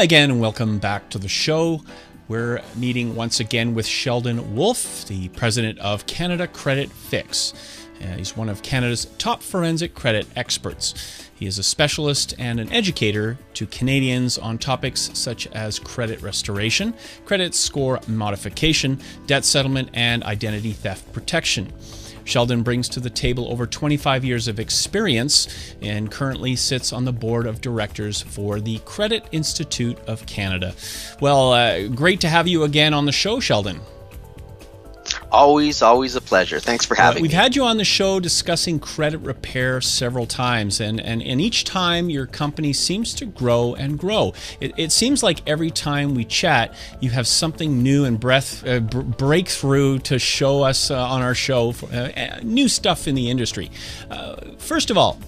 Hi again, and welcome back to the show. We're meeting once again with Sheldon Wolf, the president of Canada Credit Fix. He's one of Canada's top forensic credit experts. He is a specialist and an educator to Canadians on topics such as credit restoration, credit score modification, debt settlement, and identity theft protection. Sheldon brings to the table over 25 years of experience and currently sits on the board of directors for the Credit Institute of Canada. Well, great to have you again on the show, Sheldon. Always a pleasure. Thanks for having me. We've had you on the show discussing credit repair several times, and each time your company seems to grow and grow. It seems like every time we chat, you have something new and breakthrough to show us on our show, new stuff in the industry. First of all,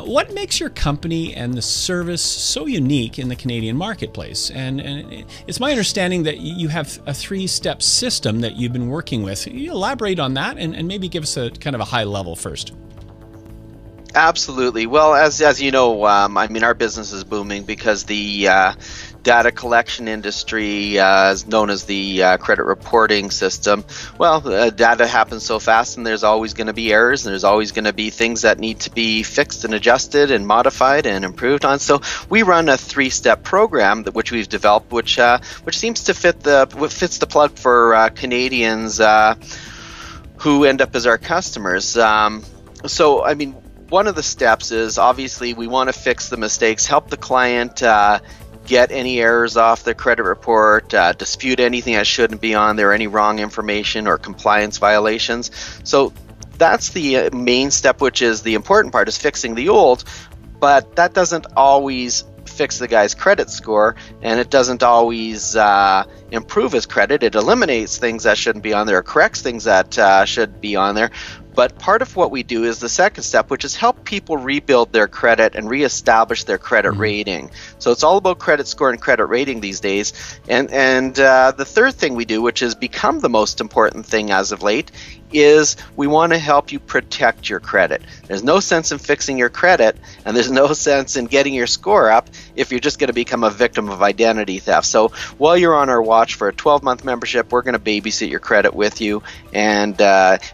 what makes your company and the service so unique in the Canadian marketplace? And it's my understanding that you have a three-step system that you've been working with. Can you elaborate on that and maybe give us a kind of a high level first? Absolutely. Well, as you know, our business is booming because the data collection industry is known as the credit reporting system. Well, data happens so fast, and there's always going to be errors, and there's always going to be things that need to be fixed and adjusted and modified and improved on. So we run a three-step program which we've developed, which seems to fits the plug for Canadians who end up as our customers. One of the steps is obviously we want to fix the mistakes, help the client get any errors off their credit report, dispute anything that shouldn't be on there, any wrong information or compliance violations. So that's the main step, which is the important part, is fixing the old, but that doesn't always fix the guy's credit score, and it doesn't always improve his credit. It eliminates things that shouldn't be on there, or corrects things that should be on there. But part of what we do is the second step, which is help people rebuild their credit and reestablish their credit rating. So it's all about credit score and credit rating these days. And the third thing we do, which has become the most important thing as of late, is we want to help you protect your credit. There's no sense in fixing your credit, and there's no sense in getting your score up if you're just going to become a victim of identity theft. So while you're on our watch for a 12-month membership, we're going to babysit your credit with you and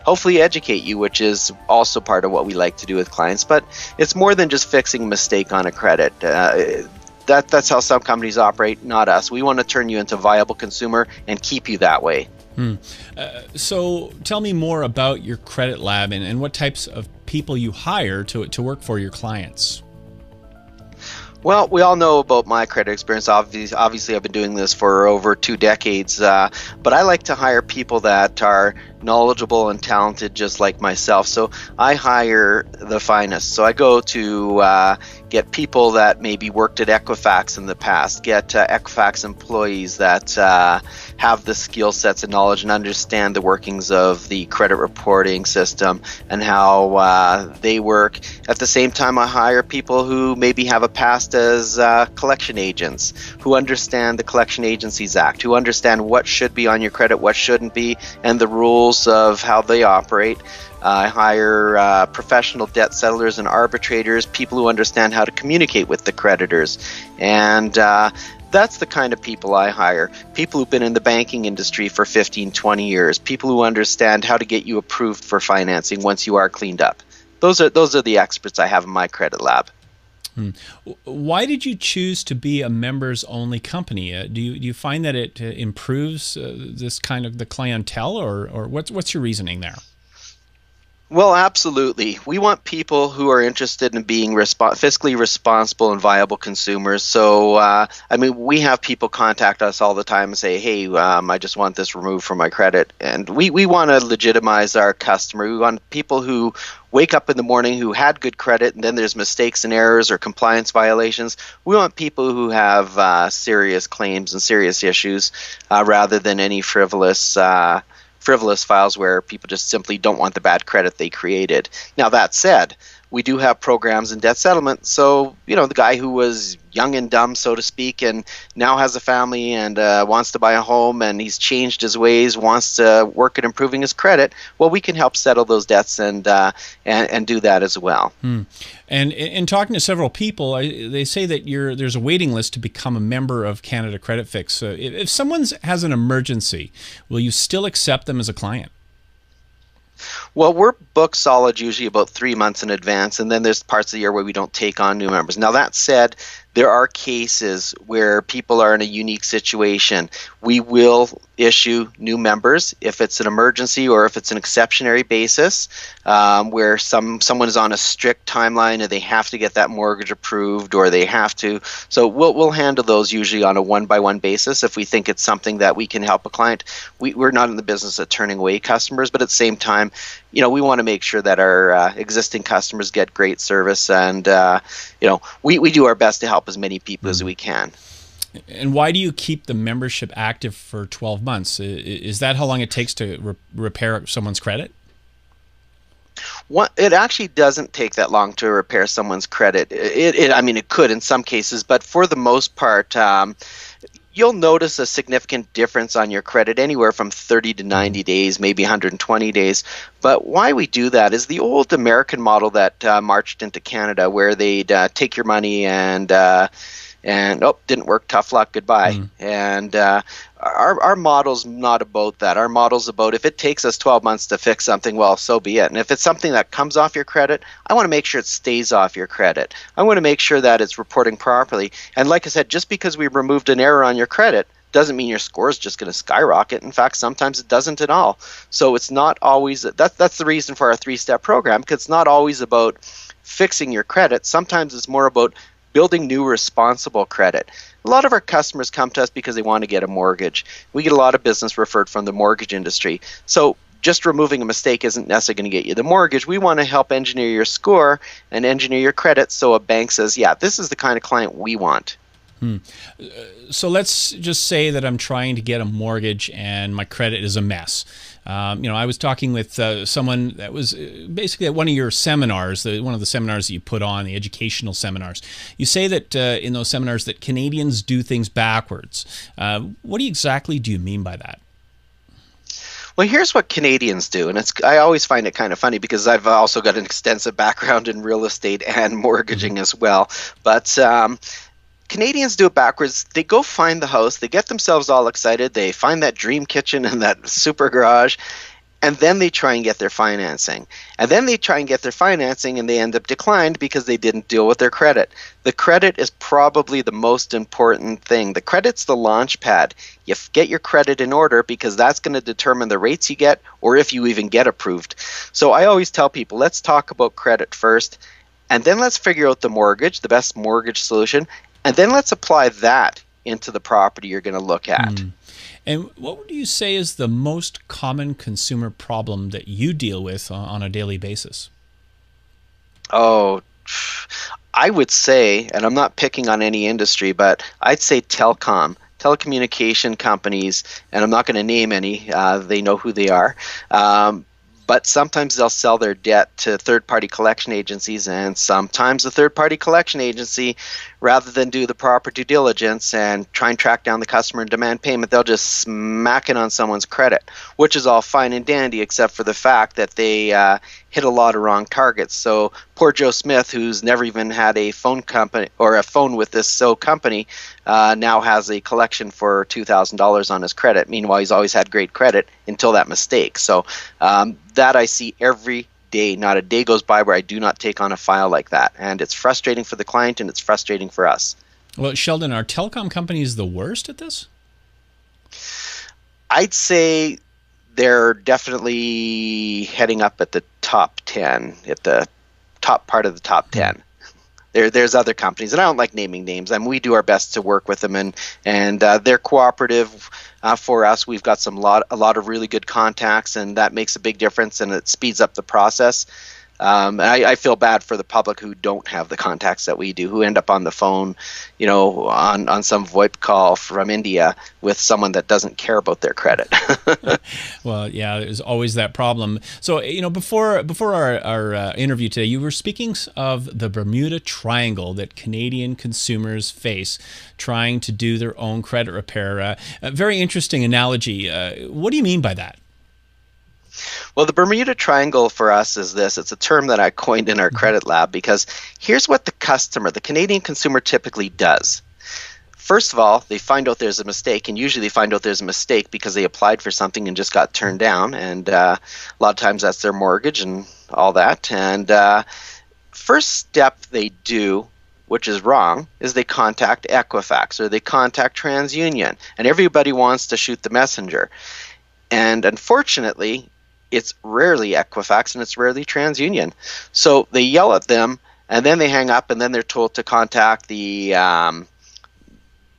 hopefully educate you, which is also part of what we like to do with clients. But it's more than just fixing a mistake on a credit. That's how some companies operate, not us. We want to turn you into a viable consumer and keep you that way. So tell me more about your credit lab and what types of people you hire to work for your clients. Well, we all know about my credit experience. Obviously, I've been doing this for over 2 decades, but I like to hire people that are knowledgeable and talented just like myself. So I hire the finest. So I go to get people that maybe worked at Equifax in the past, get Equifax employees that have the skill sets and knowledge and understand the workings of the credit reporting system and how they work. At the same time, I hire people who maybe have a past as collection agents, who understand the Collection Agencies Act, who understand what should be on your credit, what shouldn't be, and the rules of how they operate. I hire professional debt settlers and arbitrators, people who understand how to communicate with the creditors. And that's the kind of people I hire. People who've been in the banking industry for 15, 20 years. People who understand how to get you approved for financing once you are cleaned up. Those are the experts I have in my credit lab. Why did you choose to be a members-only company? Do you find that it improves this kind of the clientele, or what's your reasoning there? Well, absolutely. We want people who are interested in being fiscally responsible and viable consumers. So, we have people contact us all the time and say, hey, I just want this removed from my credit. And we want to legitimize our customer. We want people who wake up in the morning who had good credit and then there's mistakes and errors or compliance violations. We want people who have serious claims and serious issues rather than any frivolous files where people just simply don't want the bad credit they created. Now, that said, we do have programs in debt settlement. So, the guy who was young and dumb, so to speak, and now has a family and wants to buy a home, and he's changed his ways, wants to work at improving his credit, well, we can help settle those debts and do that as well. And in talking to several people, they say that there's a waiting list to become a member of Canada Credit Fix. If someone has an emergency, will you still accept them as a client? Well, we're booked solid usually about 3 months in advance, and then there's parts of the year where we don't take on new members. Now, that said, there are cases where people are in a unique situation. We will issue new members if it's an emergency or if it's an exceptionary basis, where someone is on a strict timeline and they have to get that mortgage approved, or they have to. So we'll handle those usually on a one-by-one basis if we think it's something that we can help a client. We're not in the business of turning away customers, but at the same time, we want to make sure that our existing customers get great service, and we do our best to help as many people as we can. And why do you keep the membership active for 12 months? Is that how long it takes to repair someone's credit? It actually doesn't take that long to repair someone's credit. It could in some cases, but for the most part, you'll notice a significant difference on your credit anywhere from 30 to 90 days, maybe 120 days. But why we do that is the old American model that marched into Canada, where they'd take your money and didn't work, tough luck, goodbye. And our model's not about that. Our model's about, if it takes us 12 months to fix something, well, so be it. And if it's something that comes off your credit, I want to make sure it stays off your credit. I want to make sure that it's reporting properly. And like I said, just because we removed an error on your credit doesn't mean your score is just going to skyrocket. In fact, sometimes it doesn't at all. So it's not always, that's the reason for our 3-step program, because it's not always about fixing your credit. Sometimes it's more about building new responsible credit. A lot of our customers come to us because they want to get a mortgage. We get a lot of business referred from the mortgage industry. So just removing a mistake isn't necessarily going to get you the mortgage. We want to help engineer your score and engineer your credit so a bank says, yeah, this is the kind of client we want. So let's just say that I'm trying to get a mortgage and my credit is a mess. I was talking with someone that was basically at one of your seminars, one of the seminars that you put on, the educational seminars. You say that in those seminars that Canadians do things backwards. What exactly do you mean by that? Well, here's what Canadians do, and I always find it kind of funny because I've also got an extensive background in real estate and mortgaging as well. But Canadians do it backwards. They go find the house, they get themselves all excited, they find that dream kitchen and that super garage, and then they try and get their financing. And then they try and get their financing and they end up declined because they didn't deal with their credit. The credit is probably the most important thing. The credit's the launch pad. You get your credit in order because that's going to determine the rates you get or if you even get approved. So I always tell people, let's talk about credit first, and then let's figure out the mortgage, the best mortgage solution, and then let's apply that into the property you're going to look at. And what would you say is the most common consumer problem that you deal with on a daily basis? Oh, I would say, and I'm not picking on any industry, but I'd say telecommunication companies, and I'm not going to name any, they know who they are. But sometimes they'll sell their debt to third-party collection agencies, and sometimes the third-party collection agency, rather than do the proper due diligence and try and track down the customer and demand payment, they'll just smack it on someone's credit, which is all fine and dandy except for the fact that they hit a lot of wrong targets. So poor Joe Smith, who's never even had a phone company or a phone with this company, now has a collection for $2,000 on his credit. Meanwhile, he's always had great credit until that mistake. So that I see every day. Not a day goes by where I do not take on a file like that. And it's frustrating for the client and it's frustrating for us. Well, Sheldon, are telecom companies the worst at this? I'd say they're definitely heading up at the top 10, at the top part of the top 10. There's other companies, and I don't like naming names. I mean, we do our best to work with them, and they're cooperative for us. We've got a lot of really good contacts, and that makes a big difference, and it speeds up the process. I feel bad for the public who don't have the contacts that we do, who end up on the phone, on some VoIP call from India with someone that doesn't care about their credit. Well, yeah, there's always that problem. So, before our interview today, you were speaking of the Bermuda Triangle that Canadian consumers face trying to do their own credit repair. A very interesting analogy. What do you mean by that? Well, the Bermuda Triangle for us is this. It's a term that I coined in our credit lab, because here's what the Canadian consumer typically does. First of all, they find out there's a mistake, and usually they find out there's a mistake because they applied for something and just got turned down, and a lot of times that's their mortgage and all that. And first step they do, which is wrong, is they contact Equifax or they contact TransUnion, and everybody wants to shoot the messenger. And unfortunately, it's rarely Equifax and it's rarely TransUnion. So they yell at them, and then they hang up, and then they're told to contact the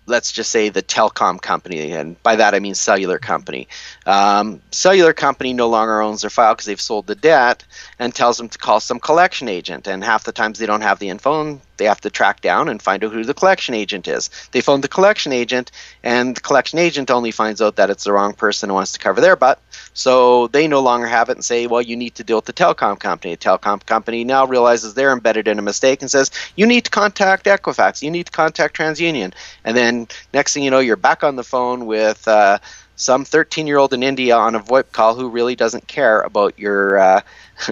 let's just say the telecom company, and by that I mean cellular company. Cellular company no longer owns their file because they've sold the debt, and tells them to call some collection agent, and half the times they don't have the info, and they have to track down and find out who the collection agent is. They phone the collection agent, and the collection agent only finds out that it's the wrong person who wants to cover their butt, so they no longer have it and say, well, you need to deal with the telecom company. The telecom company now realizes they're embedded in a mistake and says, you need to contact Equifax, you need to contact TransUnion. And then next thing you know, you're back on the phone with some 13-year-old in India on a VoIP call who really doesn't care about your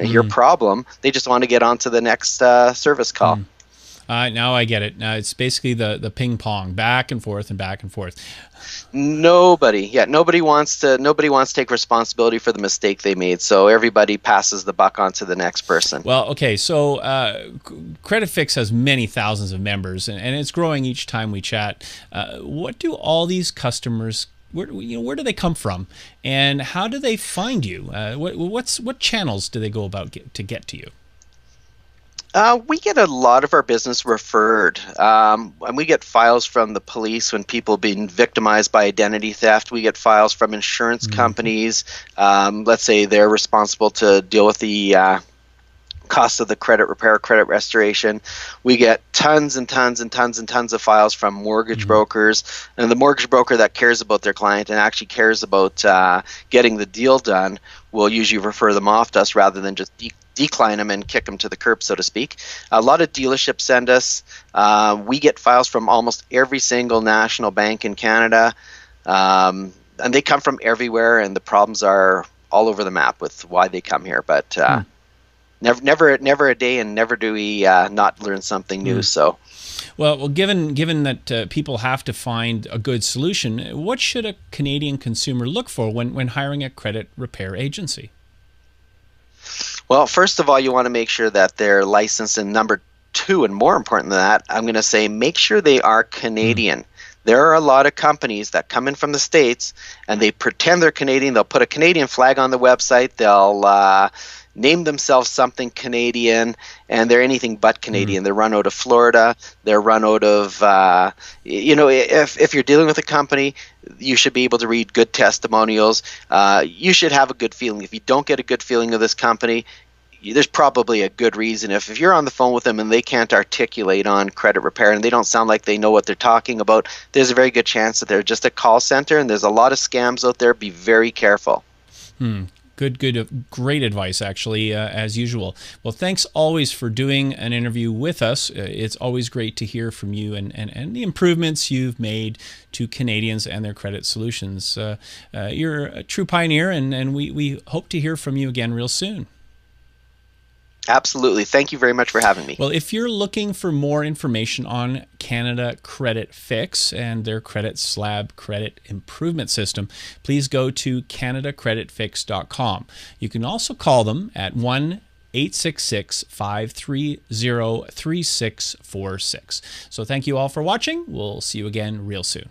your problem. They just want to get on to the next service call. Now I get it. Now it's basically the ping pong, back and forth and back and forth. Nobody wants to take responsibility for the mistake they made, so everybody passes the buck on to the next person. Well, okay, so Credit Fix has many thousands of members, and it's growing each time we chat. What do all these customers, where do they come from, and how do they find you? What channels do they go about to get to you? We get a lot of our business referred, and we get files from the police when people have been victimized by identity theft. We get files from insurance companies. Let's say they're responsible to deal with the cost of the credit repair, credit restoration. We get tons and tons and tons and tons of files from mortgage brokers, and the mortgage broker that cares about their client and actually cares about getting the deal done will usually refer them off to us rather than just decline them and kick them to the curb, so to speak. A lot of dealerships send us. We get files from almost every single national bank in Canada, and they come from everywhere, and the problems are all over the map with why they come here. But never a day, and never do we not learn something new. So. Well, given that people have to find a good solution, what should a Canadian consumer look for when hiring a credit repair agency? Well, first of all, you want to make sure that they're licensed, and number two, and more important than that, I'm going to say make sure they are Canadian. There are a lot of companies that come in from the States and they pretend they're Canadian. They'll put a Canadian flag on the website. They'll name themselves something Canadian, and they're anything but Canadian. They're run out of Florida. They're run out of, if you're dealing with a company, you should be able to read good testimonials. You should have a good feeling. If you don't get a good feeling of this company, there's probably a good reason. If you're on the phone with them and they can't articulate on credit repair and they don't sound like they know what they're talking about, there's a very good chance that they're just a call center, and there's a lot of scams out there. Be very careful. Great advice, actually, as usual. Well, thanks always for doing an interview with us. It's always great to hear from you and the improvements you've made to Canadians and their credit solutions. You're a true pioneer, and we hope to hear from you again real soon. Absolutely. Thank you very much for having me. Well, if you're looking for more information on Canada Credit Fix and their credit slab credit improvement system, please go to canadacreditfix.com. You can also call them at 1-866-530-3646. So thank you all for watching. We'll see you again real soon.